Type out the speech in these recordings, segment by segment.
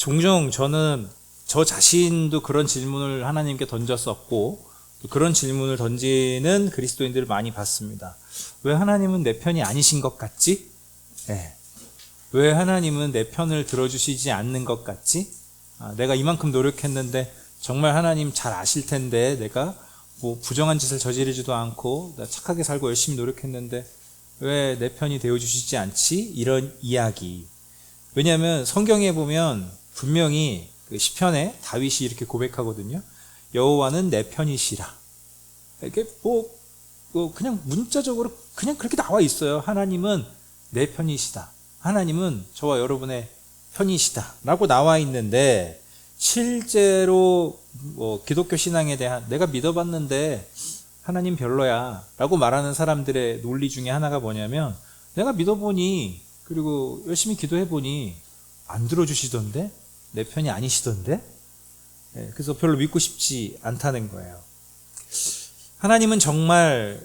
종종 저는 저 자신도 그런 질문을 하나님께 던졌었고, 그런 질문을 던지는 그리스도인들을 많이 봤습니다. 왜 하나님은 내 편이 아니신 것 같지? 네. 왜 하나님은 내 편을 들어주시지 않는 것 같지? 내가 이만큼 노력했는데 정말 하나님 잘 아실 텐데 내가 뭐 부정한 짓을 저지르지도 않고 나 착하게 살고 열심히 노력했는데 왜 내 편이 되어주시지 않지? 이런 이야기. 왜냐하면 성경에 보면 분명히 그 시편에 다윗이 이렇게 고백하거든요. 여호와는 내 편이시라. 이게 그냥 문자적으로 그냥 그렇게 나와 있어요. 하나님은 내 편이시다. 하나님은 저와 여러분의 편이시다 라고 나와 있는데, 실제로 기독교 신앙에 대한 내가 믿어봤는데 하나님 별로야 라고 말하는 사람들의 논리 중에 하나가 뭐냐면, 내가 믿어보니 그리고 열심히 기도해보니 안 들어주시던데, 내 편이 아니시던데, 그래서 별로 믿고 싶지 않다는 거예요. 하나님은 정말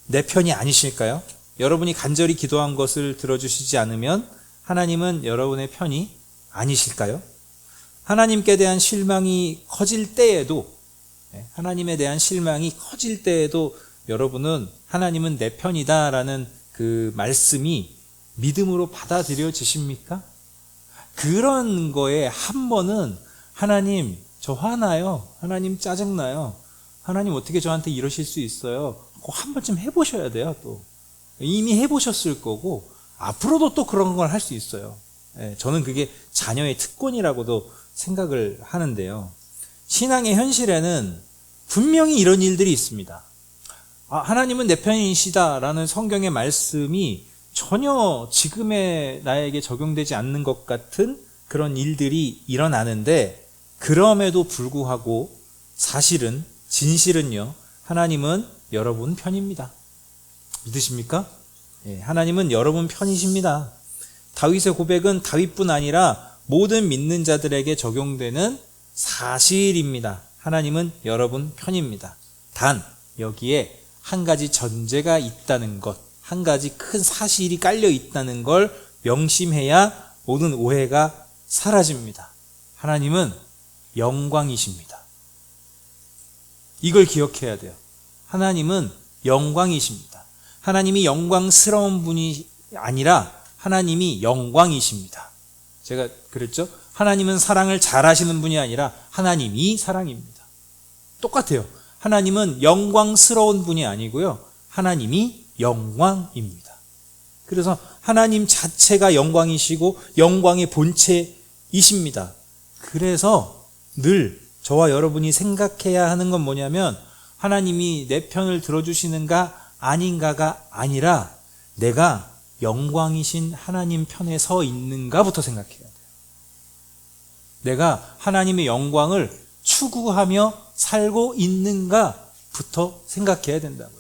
내 편이 아니실까요? 여러분이 간절히 기도한 것을 들어주시지 않으면 하나님은 여러분의 편이 아니실까요? 하나님께 대한 실망이 커질 때에도, 하나님에 대한 실망이 커질 때에도 여러분은 하나님은 내 편이다라는 그 말씀이 믿음으로 받아들여지십니까? 그런 거에 한 번은 하나님 저 화나요, 하나님 짜증나요, 하나님 어떻게 저한테 이러실 수 있어요, 꼭 한 번쯤 해보셔야 돼요. 또 이미 해보셨을 거고 앞으로도 또 그런 걸 할 수 있어요. 저는 그게 자녀의 특권이라고도 생각을 하는데요. 신앙의 현실에는 분명히 이런 일들이 있습니다. 하나님은 내 편이시다라는 성경의 말씀이 전혀 지금의 나에게 적용되지 않는 것 같은 그런 일들이 일어나는데, 그럼에도 불구하고 사실은 진실은요, 하나님은 여러분 편입니다. 믿으십니까? 하나님은 여러분 편이십니다. 다윗의 고백은 다윗뿐 아니라 모든 믿는 자들에게 적용되는 사실입니다. 하나님은 여러분 편입니다. 단 여기에 한 가지 전제가 있다는 것, 한 가지 큰 사실이 깔려 있다는 걸 명심해야 모든 오해가 사라집니다. 하나님은 영광이십니다. 이걸 기억해야 돼요. 하나님은 영광이십니다. 하나님이 영광스러운 분이 아니라 하나님이 영광이십니다. 제가 그랬죠? 하나님은 사랑을 잘하시는 분이 아니라 하나님이 사랑입니다. 똑같아요. 하나님은 영광스러운 분이 아니고요, 하나님이 영광입니다. 그래서 하나님 자체가 영광이시고 영광의 본체이십니다. 그래서 늘 저와 여러분이 생각해야 하는 건 뭐냐면, 하나님이 내 편을 들어주시는가 아닌가가 아니라 내가 영광이신 하나님 편에 서 있는가부터 생각해야 돼요. 내가 하나님의 영광을 추구하며 살고 있는가부터 생각해야 된다고요.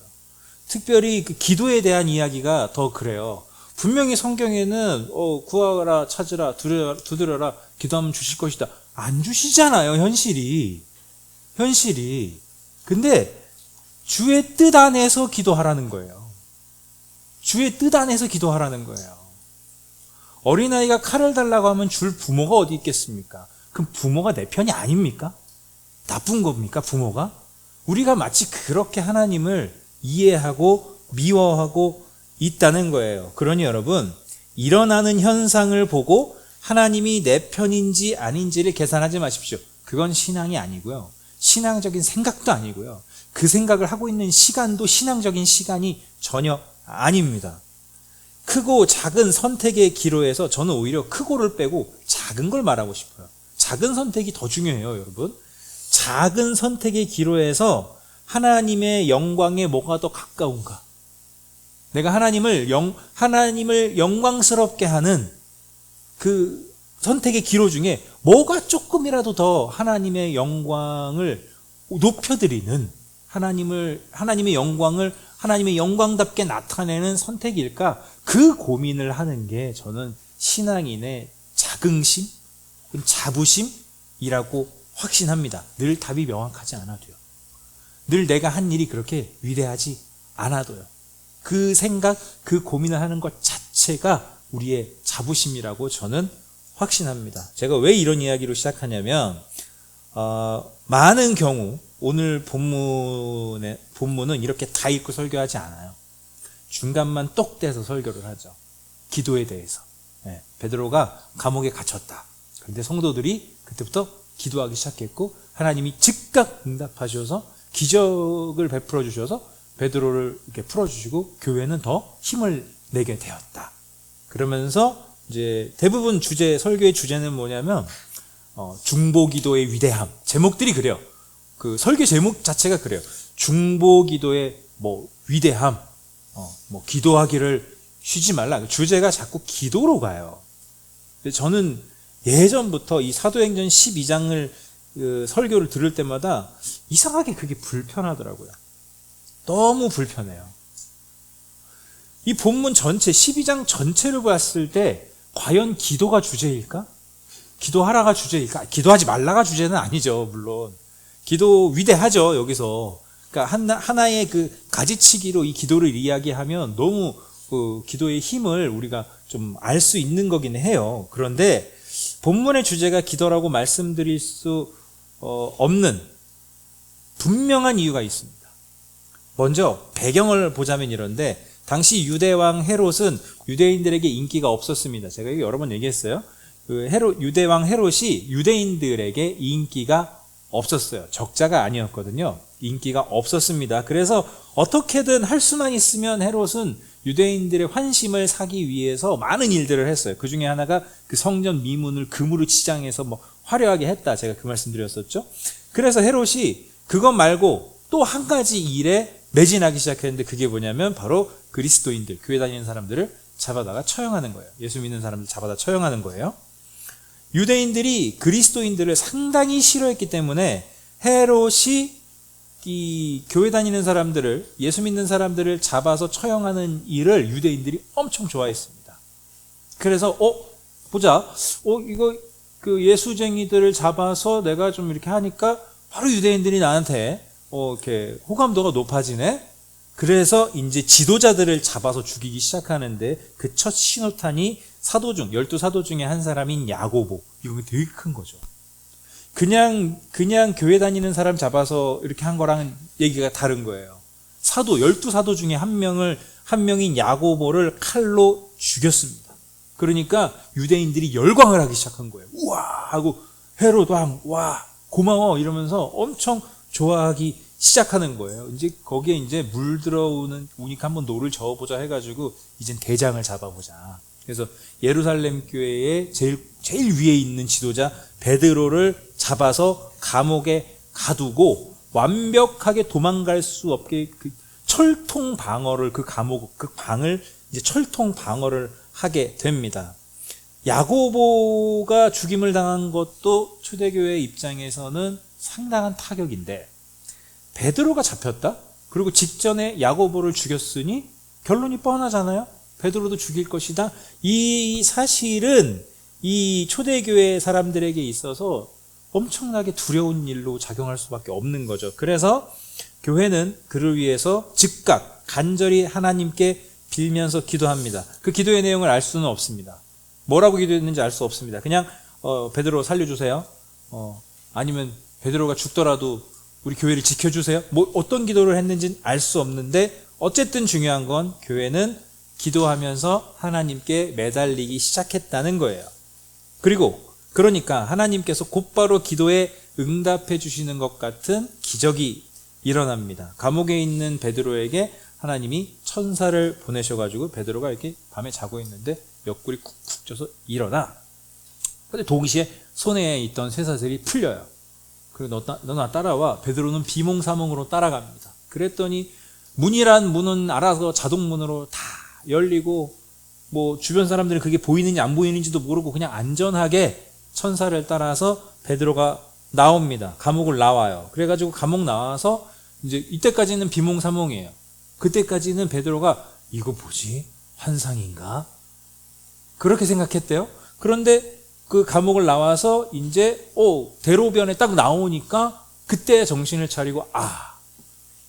특별히 그 기도에 대한 이야기가 더 그래요. 분명히 성경에는 구하라, 찾으라, 두드려라, 기도하면 주실 것이다. 안 주시잖아요, 현실이. 근데 주의 뜻 안에서 기도하라는 거예요. 주의 뜻 안에서 기도하라는 거예요. 어린아이가 칼을 달라고 하면 줄 부모가 어디 있겠습니까? 그럼 부모가 내 편이 아닙니까? 나쁜 겁니까, 부모가? 우리가 마치 그렇게 하나님을 이해하고 미워하고 있다는 거예요. 그러니 여러분, 일어나는 현상을 보고 하나님이 내 편인지 아닌지를 계산하지 마십시오. 그건 신앙이 아니고요, 신앙적인 생각도 아니고요, 그 생각을 하고 있는 시간도 신앙적인 시간이 전혀 아닙니다. 크고 작은 선택의 기로에서 저는 오히려 크고를 빼고 작은 걸 말하고 싶어요. 작은 선택이 더 중요해요, 여러분. 작은 선택의 기로에서 하나님의 영광에 뭐가 더 가까운가? 내가 하나님을 영광스럽게 하는 그 선택의 기로 중에 뭐가 조금이라도 더 하나님의 영광을 높여드리는, 하나님의 영광을 하나님의 영광답게 나타내는 선택일까? 그 고민을 하는 게 저는 신앙인의 자긍심, 자부심이라고 확신합니다. 늘 답이 명확하지 않아도요. 늘 내가 한 일이 그렇게 위대하지 않아도요. 그 생각, 그 고민을 하는 것 자체가 우리의 자부심이라고 저는 확신합니다. 제가 왜 이런 이야기로 시작하냐면 많은 경우 오늘 본문은 이렇게 다 읽고 설교하지 않아요. 중간만 똑 떼서 설교를 하죠. 기도에 대해서. 베드로가 감옥에 갇혔다. 그런데 성도들이 그때부터 기도하기 시작했고 하나님이 즉각 응답하셔서 기적을 베풀어 주셔서 베드로를 이렇게 풀어주시고 교회는 더 힘을 내게 되었다. 그러면서 이제 대부분 설교의 주제는 뭐냐면 중보기도의 위대함. 제목들이 그래요. 그 설교 제목 자체가 그래요. 중보기도의 위대함. 기도하기를 쉬지 말라. 주제가 자꾸 기도로 가요. 근데 저는 예전부터 이 사도행전 12장을 설교를 들을 때마다 이상하게 그게 불편하더라고요. 너무 불편해요. 이 본문 전체, 12장 전체를 봤을 때 과연 기도가 주제일까? 기도하라가 주제일까? 기도하지 말라가 주제는 아니죠, 물론. 기도 위대하죠, 여기서. 그러니까 하나의 그 가지치기로 이 기도를 이야기하면 너무 그 기도의 힘을 우리가 좀 알 수 있는 거긴 해요. 그런데 본문의 주제가 기도라고 말씀드릴 수 없는 분명한 이유가 있습니다. 먼저 배경을 보자면 이런데 당시 유대왕 헤롯은 유대인들에게 인기가 없었습니다. 제가 이거 여러 번 얘기했어요. 유대왕 헤롯이 유대인들에게 인기가 없었어요. 적자가 아니었거든요. 인기가 없었습니다. 그래서 어떻게든 할 수만 있으면 헤롯은 유대인들의 환심을 사기 위해서 많은 일들을 했어요. 그 중에 하나가 그 성전 미문을 금으로 치장해서 화려하게 했다. 제가 그 말씀 드렸었죠. 그래서 헤롯이 그것 말고 또 한 가지 일에 매진하기 시작했는데 그게 뭐냐면 바로 그리스도인들, 교회 다니는 사람들을 잡아다가 처형하는 거예요. 예수 믿는 사람들 잡아다 처형하는 거예요. 유대인들이 그리스도인들을 상당히 싫어했기 때문에 헤롯이 이 교회 다니는 사람들을, 예수 믿는 사람들을 잡아서 처형하는 일을 유대인들이 엄청 좋아했습니다. 그래서 보자. 이거 그 예수쟁이들을 잡아서 내가 좀 이렇게 하니까 바로 유대인들이 나한테 이렇게 호감도가 높아지네. 그래서 이제 지도자들을 잡아서 죽이기 시작하는데 그 첫 신호탄이 열두 사도 중에 한 사람인 야고보. 이거 되게 큰 거죠. 그냥 교회 다니는 사람 잡아서 이렇게 한 거랑은 얘기가 다른 거예요. 열두 사도 중에 한 명인 야고보를 칼로 죽였습니다. 그러니까 유대인들이 열광을 하기 시작한 거예요. 우와! 하고 헤롯 왕, 와! 고마워! 이러면서 엄청 좋아하기 시작하는 거예요. 이제 거기에 이제 우니까 한번 노를 저어보자 해가지고 이젠 대장을 잡아보자. 그래서 예루살렘 교회의 제일 위에 있는 지도자 베드로를 잡아서 감옥에 가두고 완벽하게 도망갈 수 없게 그 철통 방어를 그 방을 이제 철통 방어를 하게 됩니다. 야고보가 죽임을 당한 것도 초대교회 입장에서는 상당한 타격인데 베드로가 잡혔다? 그리고 직전에 야고보를 죽였으니 결론이 뻔하잖아요. 베드로도 죽일 것이다. 이 사실은 이 초대교회 사람들에게 있어서 엄청나게 두려운 일로 작용할 수밖에 없는 거죠. 그래서 교회는 그를 위해서 즉각 간절히 하나님께 빌면서 기도합니다. 그 기도의 내용을 알 수는 없습니다. 뭐라고 기도했는지 알 수 없습니다. 그냥 베드로 살려주세요. 아니면 베드로가 죽더라도 우리 교회를 지켜주세요. 어떤 기도를 했는지는 알 수 없는데 어쨌든 중요한 건 교회는 기도하면서 하나님께 매달리기 시작했다는 거예요. 그러니까 하나님께서 곧바로 기도에 응답해 주시는 것 같은 기적이 일어납니다. 감옥에 있는 베드로에게 하나님이 천사를 보내셔가지고 베드로가 이렇게 밤에 자고 있는데 옆구리 쿡쿡 쪄서 일어나. 근데 동시에 손에 있던 쇠사슬이 풀려요. 그리고 너 나 따라와. 베드로는 비몽사몽으로 따라갑니다. 그랬더니 문은 알아서 자동문으로 다 열리고 주변 사람들은 그게 보이는지 안 보이는지도 모르고 그냥 안전하게 천사를 따라서 베드로가 나옵니다. 감옥을 나와요. 그래가지고 감옥 나와서 이제 이때까지는 비몽사몽이에요. 그때까지는 베드로가 이거 뭐지? 환상인가? 그렇게 생각했대요. 그런데 그 감옥을 나와서 이제 대로변에 딱 나오니까 그때 정신을 차리고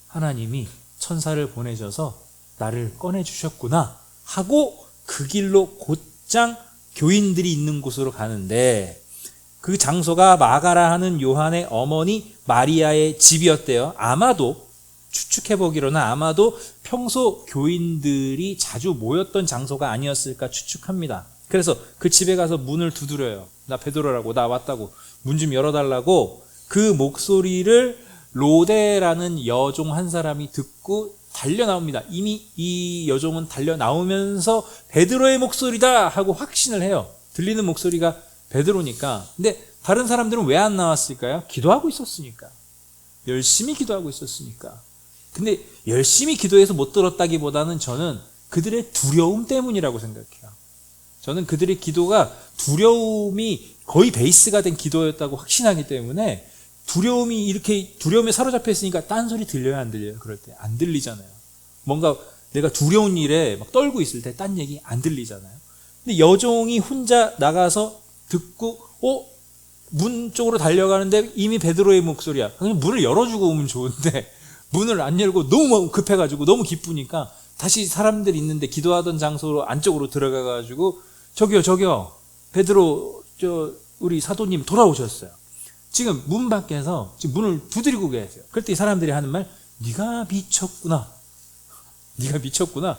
하나님이 천사를 보내셔서 나를 꺼내주셨구나 하고 그 길로 곧장 교인들이 있는 곳으로 가는데 그 장소가 마가라 하는 요한의 어머니 마리아의 집이었대요. 아마도 추측해보기로는 아마도 평소 교인들이 자주 모였던 장소가 아니었을까 추측합니다. 그래서 그 집에 가서 문을 두드려요. 나 베드로라고, 나 왔다고, 문 좀 열어달라고. 그 목소리를 로데라는 여종 한 사람이 듣고 달려 나옵니다. 이미 이 여종은 달려 나오면서 베드로의 목소리다 하고 확신을 해요. 들리는 목소리가 베드로니까. 근데 다른 사람들은 왜 안 나왔을까요? 기도하고 있었으니까. 열심히 기도하고 있었으니까. 근데 열심히 기도해서 못 들었다기보다는 저는 그들의 두려움 때문이라고 생각해요. 저는 그들의 기도가 두려움이 거의 베이스가 된 기도였다고 확신하기 때문에 두려움이 이렇게 두려움에 사로잡혀 있으니까 딴소리 들려요, 안 들려요? 그럴 때 안 들리잖아요. 뭔가 내가 두려운 일에 막 떨고 있을 때 딴 얘기 안 들리잖아요. 근데 여종이 혼자 나가서 듣고 문 쪽으로 달려가는데 이미 베드로의 목소리야. 그냥 문을 열어주고 오면 좋은데 문을 안 열고 너무 급해가지고 너무 기쁘니까 다시 사람들 있는데 기도하던 장소로 안쪽으로 들어가가지고 저기요 베드로 우리 사도님 돌아오셨어요. 지금 문 밖에서 지금 문을 두드리고 계세요. 그럴 때 이 사람들이 하는 말, 네가 미쳤구나. 네가 미쳤구나.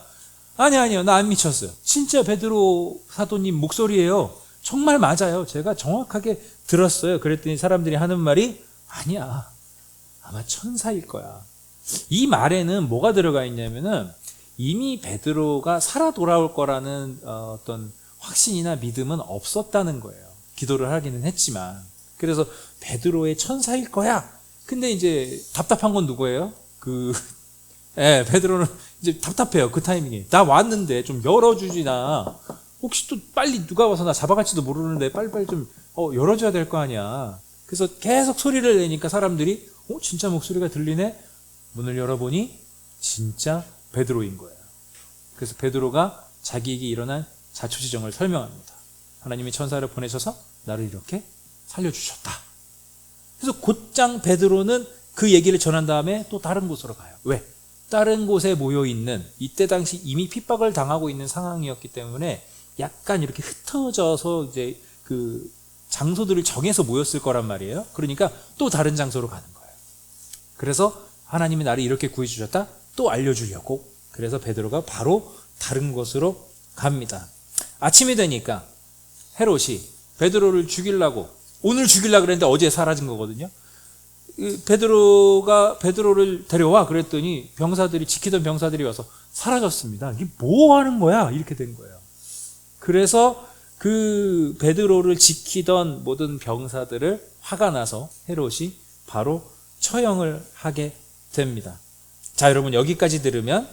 아니요, 나 안 미쳤어요. 진짜 베드로 사도님 목소리예요. 정말 맞아요. 제가 정확하게 들었어요. 그랬더니 사람들이 하는 말이, 아니야, 아마 천사일 거야. 이 말에는 뭐가 들어가 있냐면은 이미 베드로가 살아 돌아올 거라는 어떤 확신이나 믿음은 없었다는 거예요. 기도를 하기는 했지만. 그래서 베드로의 천사일 거야. 근데 이제 답답한 건 누구예요? 베드로는 이제 답답해요. 그 타이밍에. 나 왔는데 좀 열어주지 나. 혹시 또 빨리 누가 와서 나 잡아갈지도 모르는데 빨리빨리 좀 열어줘야 될 거 아니야. 그래서 계속 소리를 내니까 사람들이 진짜 목소리가 들리네? 문을 열어보니 진짜 베드로인 거예요. 그래서 베드로가 자기에게 일어난 자초지정을 설명합니다. 하나님이 천사를 보내셔서 나를 이렇게 살려주셨다. 그래서 곧장 베드로는 그 얘기를 전한 다음에 또 다른 곳으로 가요. 왜? 다른 곳에 모여있는, 이때 당시 이미 핍박을 당하고 있는 상황이었기 때문에 약간 이렇게 흩어져서 이제 그 장소들을 정해서 모였을 거란 말이에요. 그러니까 또 다른 장소로 가는 거예요. 그래서 하나님이 나를 이렇게 구해주셨다? 또 알려주려고. 그래서 베드로가 바로 다른 곳으로 갑니다. 아침이 되니까 헤롯이 베드로를 오늘 죽이려고 그랬는데 어제 사라진 거거든요. 베드로가 베드로를 데려와 그랬더니 지키던 병사들이 와서 사라졌습니다. 이게 뭐 하는 거야? 이렇게 된 거예요. 그래서 그 베드로를 지키던 모든 병사들을 화가 나서 헤롯이 바로 처형을 하게 됩니다. 자, 여러분 여기까지 들으면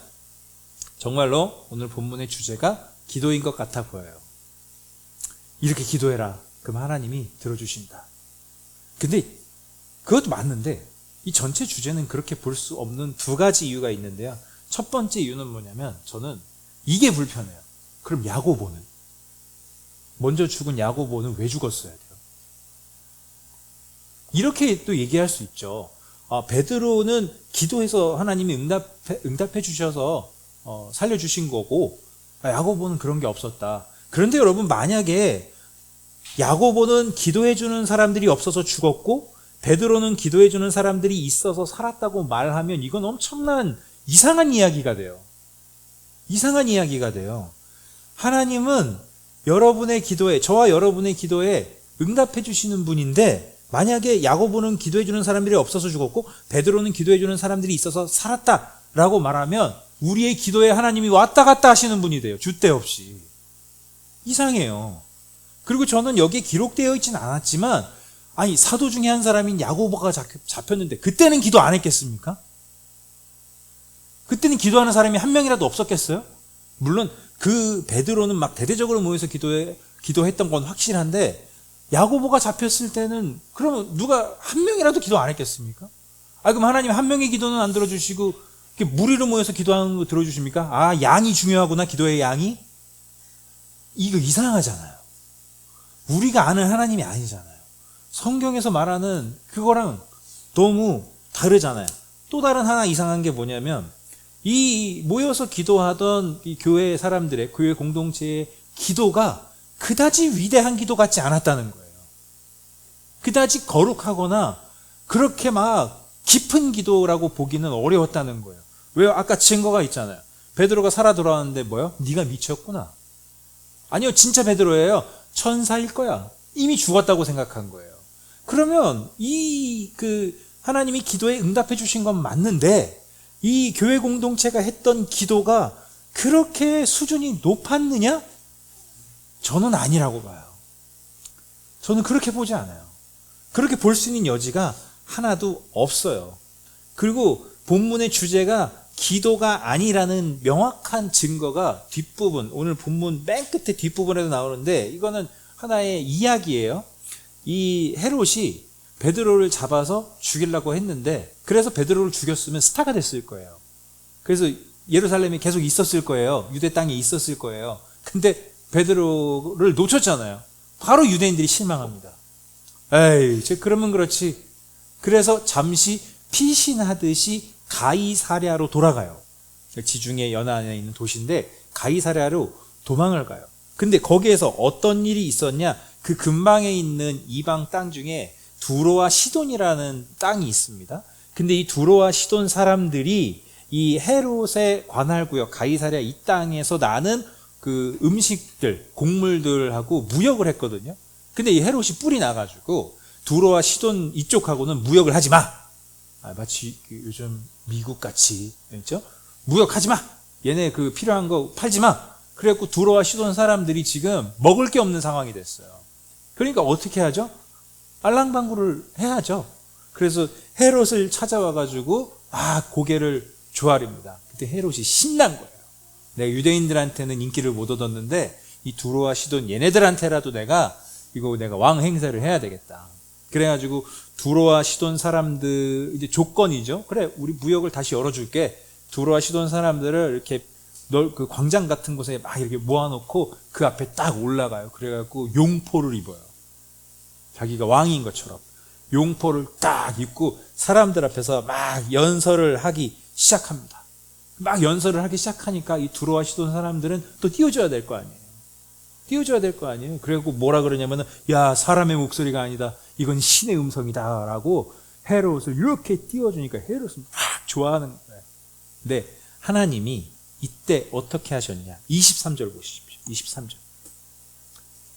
정말로 오늘 본문의 주제가 기도인 것 같아 보여요. 이렇게 기도해라. 그럼 하나님이 들어주신다. 근데 그것도 맞는데 이 전체 주제는 그렇게 볼 수 없는 두 가지 이유가 있는데요. 첫 번째 이유는 뭐냐면 저는 이게 불편해요. 그럼 야고보는? 먼저 죽은 야고보는 왜 죽었어야 돼요? 이렇게 또 얘기할 수 있죠. 베드로는 기도해서 하나님이 응답해 주셔서 살려주신 거고 야고보는 그런 게 없었다. 그런데 여러분 만약에 야고보는 기도해주는 사람들이 없어서 죽었고 베드로는 기도해주는 사람들이 있어서 살았다고 말하면 이건 엄청난 이상한 이야기가 돼요. 이상한 이야기가 돼요. 하나님은 여러분의 기도에, 저와 여러분의 기도에 응답해 주시는 분인데 만약에 야고보는 기도해주는 사람들이 없어서 죽었고 베드로는 기도해주는 사람들이 있어서 살았다라고 말하면 우리의 기도에 하나님이 왔다 갔다 하시는 분이 돼요. 줏대 없이. 이상해요. 그리고 저는 여기에 기록되어 있지는 않았지만 사도 중에 한 사람인 야고보가 잡혔는데 그때는 기도 안 했겠습니까? 그때는 기도하는 사람이 한 명이라도 없었겠어요? 물론 그 베드로는 막 대대적으로 모여서 기도했던 건 확실한데 야고보가 잡혔을 때는 그러면 누가 한 명이라도 기도 안 했겠습니까? 그럼 하나님 한 명의 기도는 안 들어주시고 무리로 모여서 기도하는 거 들어주십니까? 양이 중요하구나, 기도의 양이? 이거 이상하잖아요. 우리가 아는 하나님이 아니잖아요. 성경에서 말하는 그거랑 너무 다르잖아요. 또 다른 하나 이상한 게 뭐냐면 이 모여서 기도하던 이 교회 사람들의 교회 공동체의 기도가 그다지 위대한 기도 같지 않았다는 거예요. 그다지 거룩하거나 그렇게 막 깊은 기도라고 보기는 어려웠다는 거예요. 왜요? 아까 증거가 있잖아요. 베드로가 살아 돌아왔는데 뭐요? 네가 미쳤구나. 아니요, 진짜 베드로예요. 천사일 거야. 이미 죽었다고 생각한 거예요. 그러면 하나님이 기도에 응답해 주신 건 맞는데 이 교회 공동체가 했던 기도가 그렇게 수준이 높았느냐? 저는 아니라고 봐요. 저는 그렇게 보지 않아요. 그렇게 볼 수 있는 여지가 하나도 없어요. 그리고 본문의 주제가 기도가 아니라는 명확한 증거가 뒷부분, 오늘 본문 맨 끝에 뒷부분에도 나오는데 이거는 하나의 이야기예요. 이 헤롯이 베드로를 잡아서 죽이려고 했는데 그래서 베드로를 죽였으면 스타가 됐을 거예요. 그래서 예루살렘에 계속 있었을 거예요. 유대 땅에 있었을 거예요. 근데 베드로를 놓쳤잖아요. 바로 유대인들이 실망합니다. 에이, 그러면 그렇지. 그래서 잠시 피신하듯이 가이사랴로 돌아가요. 지중해 연안에 있는 도시인데 가이사랴로 도망을 가요. 근데 거기에서 어떤 일이 있었냐? 그 근방에 있는 이방 땅 중에 두로와 시돈이라는 땅이 있습니다. 근데 이 두로와 시돈 사람들이 이 헤롯의 관할구역 가이사랴 이 땅에서 나는 그 음식들, 곡물들하고 무역을 했거든요. 근데 이 헤롯이 뿔이 나가지고 두로와 시돈 이쪽하고는 무역을 하지 마. 마치 요즘 미국 같이, 그렇죠? 무역하지 마. 얘네 그 필요한 거 팔지 마. 그래갖고 두로와 시돈 사람들이 지금 먹을 게 없는 상황이 됐어요. 그러니까 어떻게 하죠? 알랑방구를 해야죠. 그래서 헤롯을 찾아와가지고 고개를 조아립니다. 그때 헤롯이 신난 거예요. 내가 유대인들한테는 인기를 못 얻었는데 이 두로와 시돈 얘네들한테라도 내가 왕 행세를 해야 되겠다. 그래가지고 두로와 시돈 사람들 이제 조건이죠. 그래, 우리 무역을 다시 열어줄게. 두로와 시돈 사람들을 이렇게 그 광장 같은 곳에 막 이렇게 모아놓고 그 앞에 딱 올라가요. 그래갖고 용포를 입어요. 자기가 왕인 것처럼 용포를 딱 입고 사람들 앞에서 막 연설을 하기 시작합니다. 막 연설을 하기 시작하니까 이 두로와 시돈 사람들은 또 띄워줘야 될 거 아니에요. 띄워줘야 될 거 아니에요. 그래갖고 뭐라 그러냐면은, 야, 사람의 목소리가 아니다. 이건 신의 음성이다. 라고 헤롯을 이렇게 띄워주니까 헤롯은 막 좋아하는 거예요. 근데 하나님이 이때 어떻게 하셨냐? 23절 보십시오.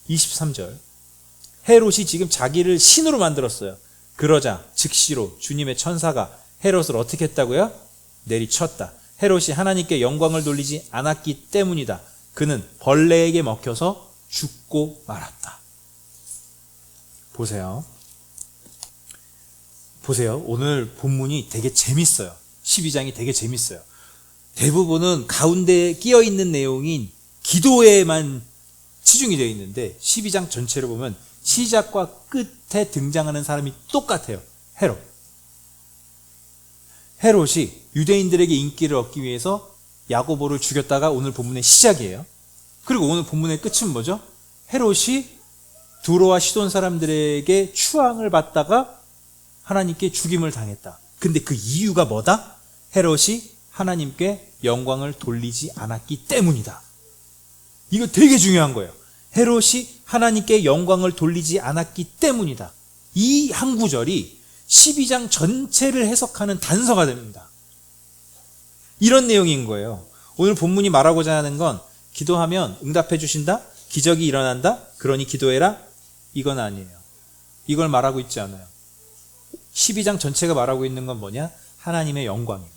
23절. 헤롯이 지금 자기를 신으로 만들었어요. 그러자 즉시로 주님의 천사가 헤롯을 어떻게 했다고요? 내리쳤다. 헤롯이 하나님께 영광을 돌리지 않았기 때문이다. 그는 벌레에게 먹혀서 죽고 말았다. 보세요. 오늘 본문이 되게 재밌어요. 12장이 되게 재밌어요. 대부분은 가운데에 끼어 있는 내용인 기도에만 치중이 되어 있는데 12장 전체를 보면 시작과 끝에 등장하는 사람이 똑같아요. 헤롯이 유대인들에게 인기를 얻기 위해서 야고보를 죽였다가 오늘 본문의 시작이에요. 그리고 오늘 본문의 끝은 뭐죠? 헤롯이 두로와 시돈 사람들에게 추앙을 받다가 하나님께 죽임을 당했다. 근데 그 이유가 뭐다? 헤롯이 하나님께 영광을 돌리지 않았기 때문이다. 이거 되게 중요한 거예요. 헤롯이 하나님께 영광을 돌리지 않았기 때문이다. 이 한 구절이 12장 전체를 해석하는 단서가 됩니다. 이런 내용인 거예요. 오늘 본문이 말하고자 하는 건 기도하면 응답해 주신다? 기적이 일어난다? 그러니 기도해라? 이건 아니에요. 이걸 말하고 있지 않아요. 12장 전체가 말하고 있는 건 뭐냐? 하나님의 영광입니다.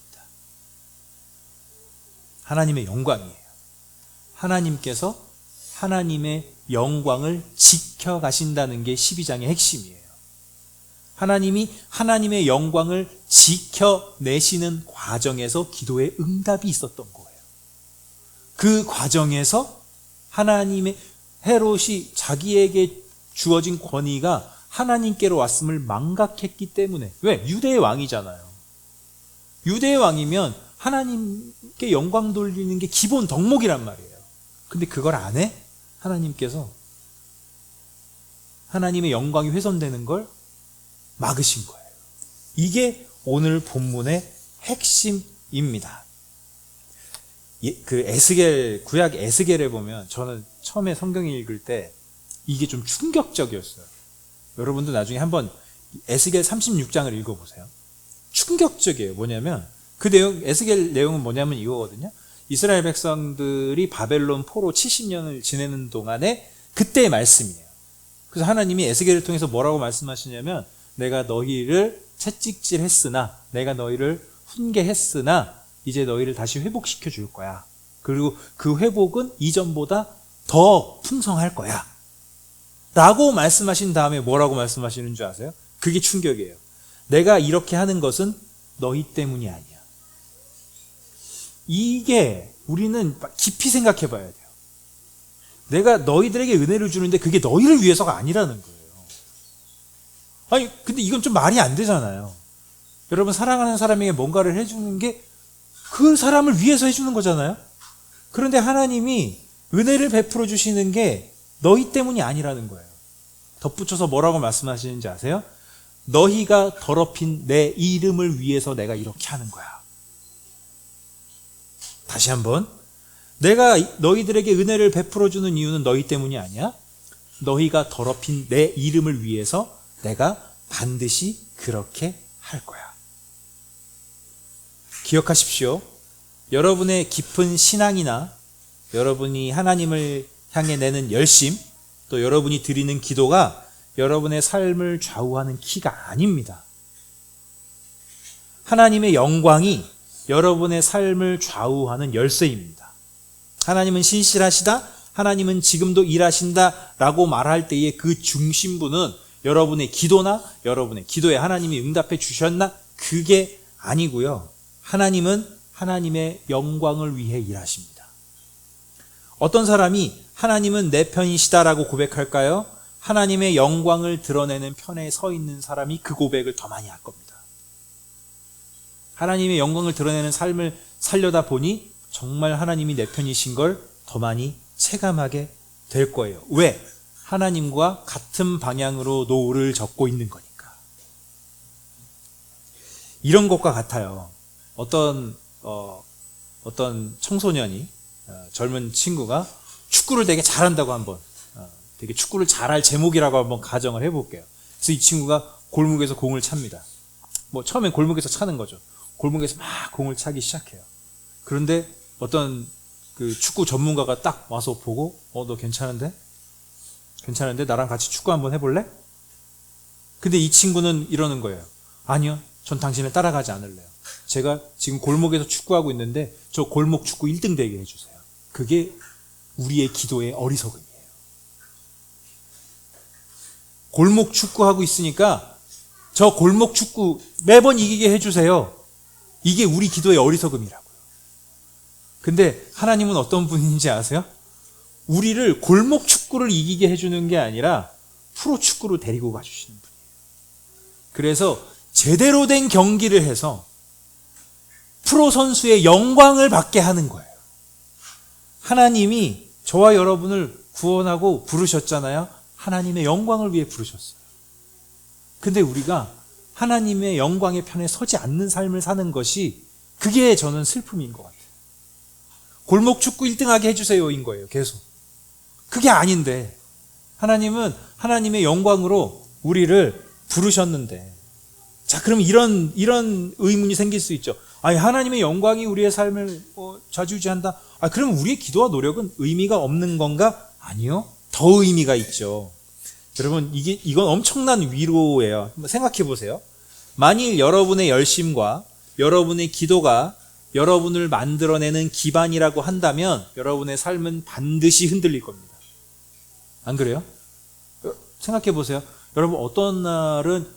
하나님의 영광이에요. 하나님께서 하나님의 영광을 지켜가신다는 게 12장의 핵심이에요. 하나님이 하나님의 영광을 지켜내시는 과정에서 기도의 응답이 있었던 거예요. 그 과정에서 하나님의 헤롯이 자기에게 주어진 권위가 하나님께로 왔음을 망각했기 때문에. 왜? 유대의 왕이잖아요. 유대의 왕이면 하나님께 영광 돌리는 게 기본 덕목이란 말이에요. 근데 그걸 안 해? 하나님께서 하나님의 영광이 훼손되는 걸 막으신 거예요. 이게 오늘 본문의 핵심입니다. 그 에스겔, 구약 에스겔에 보면 저는 처음에 성경 읽을 때 이게 좀 충격적이었어요. 여러분도 나중에 한번 에스겔 36장을 읽어보세요. 충격적이에요. 뭐냐면 그 내용, 에스겔 내용은 뭐냐면 이거거든요. 이스라엘 백성들이 바벨론 포로 70년을 지내는 동안에 그때의 말씀이에요. 그래서 하나님이 에스겔을 통해서 뭐라고 말씀하시냐면 내가 너희를 채찍질했으나 내가 너희를 훈계했으나 이제 너희를 다시 회복시켜 줄 거야. 그리고 그 회복은 이전보다 더 풍성할 거야. 라고 말씀하신 다음에 뭐라고 말씀하시는 줄 아세요? 그게 충격이에요. 내가 이렇게 하는 것은 너희 때문이 아니야. 이게 우리는 깊이 생각해 봐야 돼요. 내가 너희들에게 은혜를 주는데 그게 너희를 위해서가 아니라는 거예요. 아니, 근데 이건 좀 말이 안 되잖아요. 여러분, 사랑하는 사람에게 뭔가를 해주는 게 그 사람을 위해서 해주는 거잖아요. 그런데 하나님이 은혜를 베풀어 주시는 게 너희 때문이 아니라는 거예요. 덧붙여서 뭐라고 말씀하시는지 아세요? 너희가 더럽힌 내 이름을 위해서 내가 이렇게 하는 거야. 다시 한번. 내가 너희들에게 은혜를 베풀어 주는 이유는 너희 때문이 아니야. 너희가 더럽힌 내 이름을 위해서 내가 반드시 그렇게 할 거야. 기억하십시오. 여러분의 깊은 신앙이나 여러분이 하나님을 향해 내는 열심, 또 여러분이 드리는 기도가 여러분의 삶을 좌우하는 키가 아닙니다. 하나님의 영광이 여러분의 삶을 좌우하는 열쇠입니다. 하나님은 신실하시다, 하나님은 지금도 일하신다 라고 말할 때의 그 중심부는 여러분의 기도나 여러분의 기도에 하나님이 응답해 주셨나? 그게 아니고요. 하나님은 하나님의 영광을 위해 일하십니다. 어떤 사람이 하나님은 내 편이시다라고 고백할까요? 하나님의 영광을 드러내는 편에 서 있는 사람이 그 고백을 더 많이 할 겁니다. 하나님의 영광을 드러내는 삶을 살려다 보니 정말 하나님이 내 편이신 걸 더 많이 체감하게 될 거예요. 왜? 하나님과 같은 방향으로 노를 젓고 있는 거니까. 이런 것과 같아요. 어떤 청소년이, 젊은 친구가 축구를 되게 잘한다고 한번, 되게 축구를 잘할 제목이라고 한번 가정을 해볼게요. 그래서 이 친구가 골목에서 공을 찹니다. 뭐 처음엔 골목에서 차는 거죠. 골목에서 막 공을 차기 시작해요. 그런데 어떤 그 축구 전문가가 딱 와서 보고, 너 괜찮은데? 괜찮은데? 나랑 같이 축구 한번 해볼래? 근데 이 친구는 이러는 거예요. 아니요, 전 당신을 따라가지 않을래요. 제가 지금 골목에서 축구하고 있는데 저 골목 축구 1등 되게 해주세요. 그게 우리의 기도의 어리석음이에요. 골목 축구하고 있으니까 저 골목 축구 매번 이기게 해주세요. 이게 우리 기도의 어리석음이라고요. 근데 하나님은 어떤 분인지 아세요? 우리를 골목 축구를 이기게 해주는 게 아니라 프로 축구로 데리고 가주시는 분이에요. 그래서 제대로 된 경기를 해서 프로 선수의 영광을 받게 하는 거예요. 하나님이 저와 여러분을 구원하고 부르셨잖아요. 하나님의 영광을 위해 부르셨어요. 근데 우리가 하나님의 영광의 편에 서지 않는 삶을 사는 것이 그게 저는 슬픔인 것 같아요. 골목 축구 1등하게 해주세요인 거예요. 계속. 그게 아닌데 하나님은 하나님의 영광으로 우리를 부르셨는데, 자, 그럼 이런 의문이 생길 수 있죠. 아니, 하나님의 영광이 우리의 삶을 좌지우지한다. 그럼 우리의 기도와 노력은 의미가 없는 건가? 아니요. 더 의미가 있죠. 여러분, 이건 엄청난 위로예요. 생각해 보세요. 만일 여러분의 열심과 여러분의 기도가 여러분을 만들어내는 기반이라고 한다면 여러분의 삶은 반드시 흔들릴 겁니다. 안 그래요? 생각해 보세요. 여러분, 어떤 날은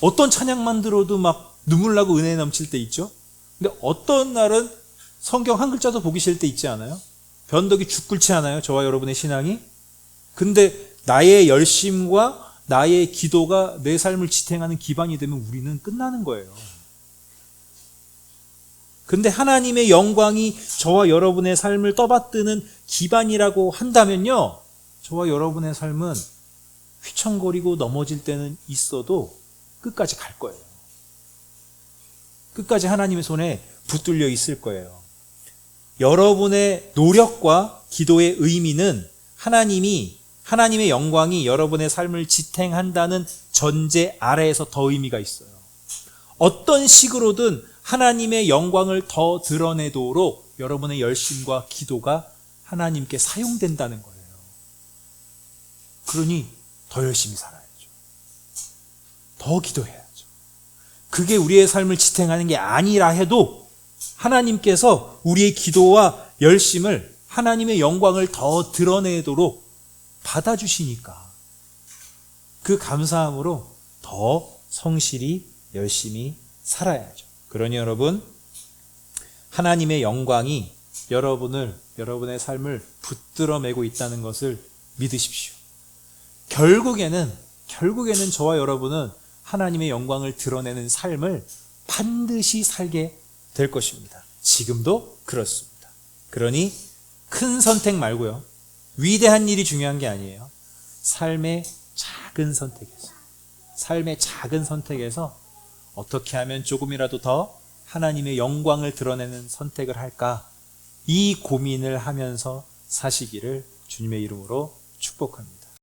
어떤 찬양만 들어도 막 눈물 나고 은혜 넘칠 때 있죠? 근데 어떤 날은 성경 한 글자도 보기 싫을 때 있지 않아요? 변덕이 죽글치 않아요? 저와 여러분의 신앙이? 근데 나의 열심과 나의 기도가 내 삶을 지탱하는 기반이 되면 우리는 끝나는 거예요. 근데 하나님의 영광이 저와 여러분의 삶을 떠받드는 기반이라고 한다면요, 저와 여러분의 삶은 휘청거리고 넘어질 때는 있어도 끝까지 갈 거예요. 끝까지 하나님의 손에 붙들려 있을 거예요. 여러분의 노력과 기도의 의미는 하나님의 영광이 여러분의 삶을 지탱한다는 전제 아래에서 더 의미가 있어요. 어떤 식으로든 하나님의 영광을 더 드러내도록 여러분의 열심과 기도가 하나님께 사용된다는 거예요. 그러니 더 열심히 살아야죠. 더 기도해야죠. 그게 우리의 삶을 지탱하는 게 아니라 해도 하나님께서 우리의 기도와 열심을 하나님의 영광을 더 드러내도록 받아주시니까 그 감사함으로 더 성실히 열심히 살아야죠. 그러니 여러분, 하나님의 영광이 여러분의 삶을 붙들어 매고 있다는 것을 믿으십시오. 결국에는 저와 여러분은 하나님의 영광을 드러내는 삶을 반드시 살게 될 것입니다. 지금도 그렇습니다. 그러니 큰 선택 말고요, 위대한 일이 중요한 게 아니에요. 삶의 작은 선택에서 어떻게 하면 조금이라도 더 하나님의 영광을 드러내는 선택을 할까, 이 고민을 하면서 사시기를 주님의 이름으로 축복합니다.